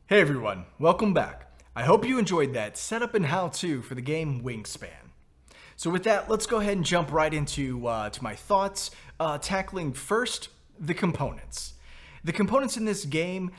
Hey everyone, welcome back. I hope you enjoyed that setup and how-to for the game Wingspan. So with that, let's go ahead and jump right into to my thoughts, tackling first the components. The components in this game,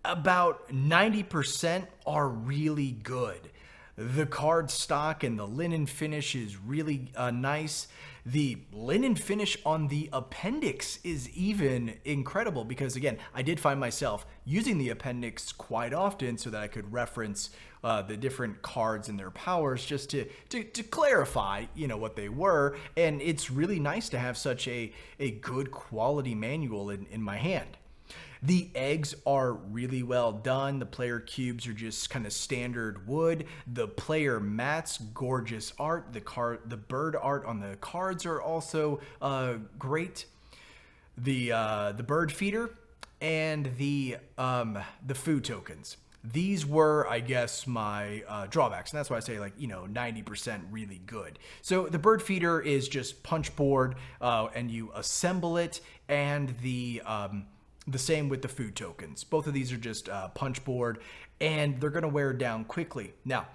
about 90% are really good. The card stock and the linen finish is really nice. The linen finish on the appendix is even incredible because, again, I did find myself using the appendix quite often so that I could reference the different cards and their powers just to clarify, what they were. And it's really nice to have such a good quality manual in my hand. The eggs are really well done. The player cubes are just kind of standard wood. The player mats, gorgeous art. The bird art on the cards are also great. The bird feeder and the food tokens. These were, I guess, my drawbacks, and that's why I say 90% really good. So the bird feeder is just punch board, and you assemble it, and the same with the food tokens. Both of these are just punch board, and they're going to wear down quickly. Now,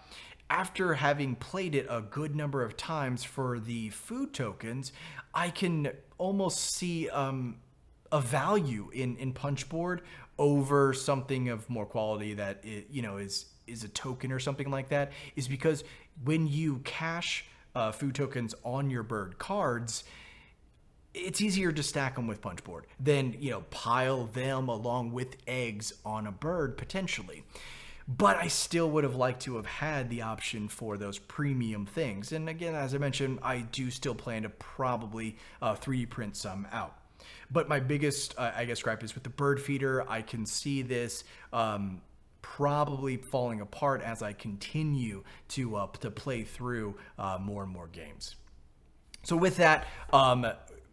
after having played it a good number of times for the food tokens, I can almost see a value in punch board over something of more quality that is a token or something like that, is because when you cash food tokens on your bird cards, it's easier to stack them with punch board than, pile them along with eggs on a bird potentially. But I still would have liked to have had the option for those premium things. And again, as I mentioned, I do still plan to probably 3D print some out. But my biggest, gripe is with the bird feeder. I can see this probably falling apart as I continue to play through more and more games. So with that,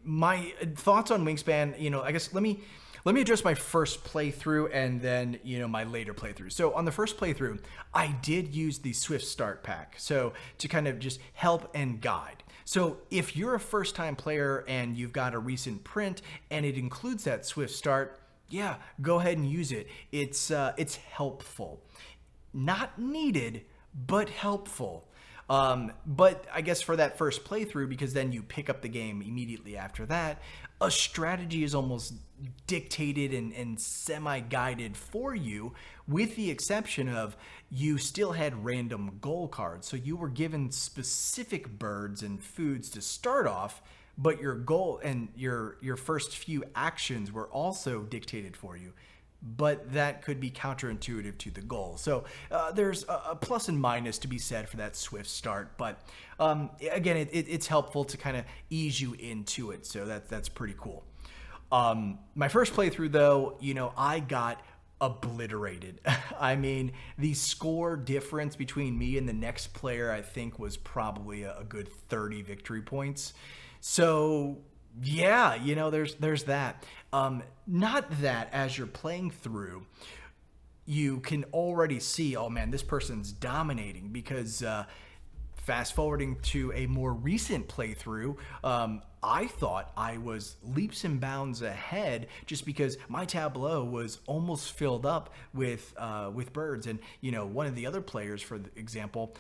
my thoughts on Wingspan, I guess let me address my first playthrough and then, my later playthrough. So on the first playthrough, I did use the Swift Start pack, so to kind of just help and guide. So if you're a first-time player and you've got a recent print and it includes that Swift Start, yeah, go ahead and use it. It's helpful. Not needed, but helpful. But I guess for that first playthrough, because then you pick up the game immediately after that, a strategy is almost dictated and semi-guided for you, with the exception of you still had random goal cards. So you were given specific birds and foods to start off, but your goal and your first few actions were also dictated for you. But that could be counterintuitive to the goal. So there's a plus and minus to be said for that Swift Start. But again, it's helpful to kind of ease you into it. So that's pretty cool. My first playthrough, though, I got obliterated. I mean, the score difference between me and the next player, I think, was probably a good 30 victory points. So yeah, there's that. Not that as you're playing through, you can already see, oh man, this person's dominating, because fast forwarding to a more recent playthrough, I thought I was leaps and bounds ahead just because my tableau was almost filled up with birds. And, one of the other players, for example,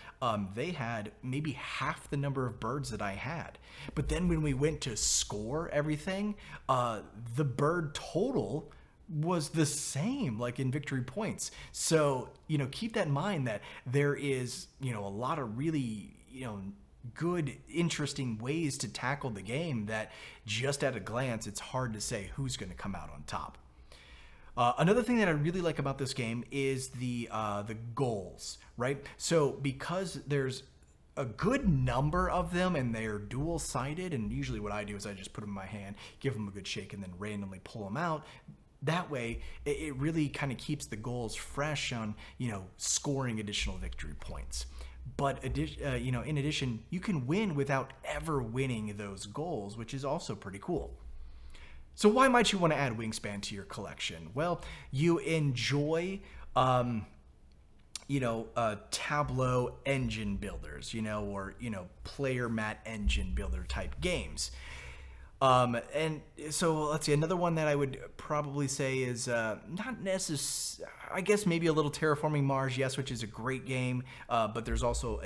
they had maybe half the number of birds that I had. But then when we went to score everything, the bird total was the same, like in victory points. So, keep that in mind, that there is, a lot of really, good, interesting ways to tackle the game that just at a glance, it's hard to say who's going to come out on top. Another thing that I really like about this game is the goals, right? So because there's a good number of them and they're dual-sided, and usually what I do is I just put them in my hand, give them a good shake, and then randomly pull them out. That way, it really kind of keeps the goals fresh on, scoring additional victory points. But in addition, you can win without ever winning those goals, which is also pretty cool. So why might you want to add Wingspan to your collection? Well, you enjoy, Tableau engine builders, or, player mat engine builder type games. And so let's see, another one that I would probably say is not necessary. I guess maybe a little Terraforming Mars, yes, which is a great game, but there's also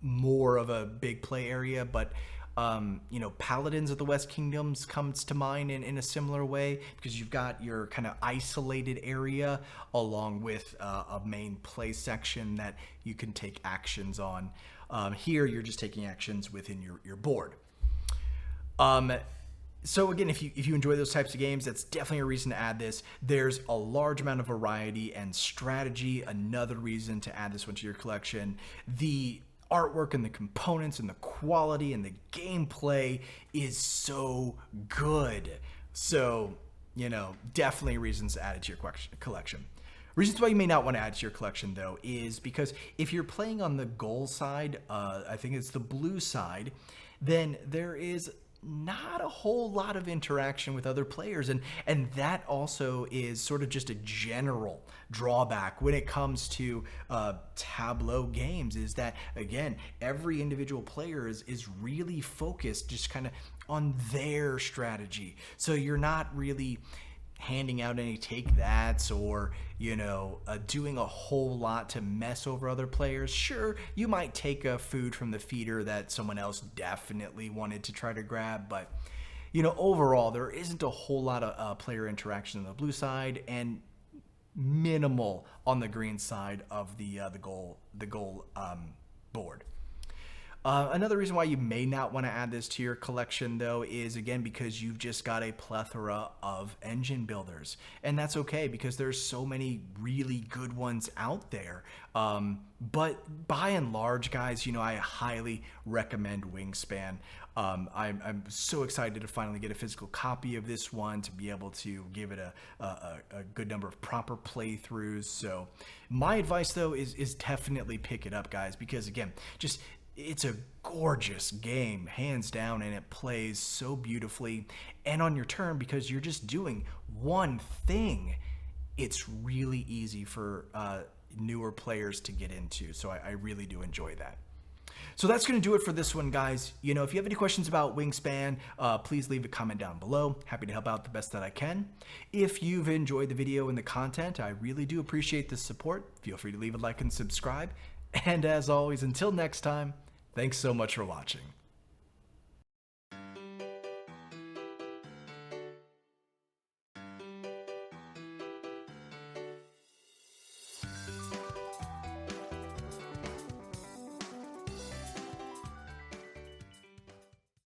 more of a big play area. But Paladins of the West Kingdoms comes to mind in a similar way, because you've got your kind of isolated area along with a main play section that you can take actions on. Here, you're just taking actions within your board. So again, if you enjoy those types of games, that's definitely a reason to add this. There's a large amount of variety and strategy. Another reason to add this one to your collection. The artwork and the components and the quality and the gameplay is so good. So, definitely reasons to add it to your collection. Reasons why you may not want to add to your collection, though, is because if you're playing on the goal side, I think it's the blue side, then there is not a whole lot of interaction with other players, and that also is sort of just a general drawback when it comes to tableau games, is that, again, every individual player is really focused just kind of on their strategy. So you're not really handing out any take that's or doing a whole lot to mess over other players. Sure, you might take a food from the feeder that someone else definitely wanted to try to grab, but overall there isn't a whole lot of player interaction on the blue side and minimal on the green side of the goal board. Another reason why you may not want to add this to your collection, though, is, again, because you've just got a plethora of engine builders. And that's okay, because there's so many really good ones out there. But by and large, guys, I highly recommend Wingspan. I'm so excited to finally get a physical copy of this one, to be able to give it a good number of proper playthroughs. So my advice, though, is definitely pick it up, guys, because, again, it's a gorgeous game, hands down, and it plays so beautifully. And on your turn, because you're just doing one thing, it's really easy for newer players to get into. So I really do enjoy that. So that's going to do it for this one, guys. If you have any questions about Wingspan, please leave a comment down below. Happy to help out the best that I can. If you've enjoyed the video and the content, I really do appreciate the support. Feel free to leave a like and subscribe. And as always, until next time, thanks so much for watching.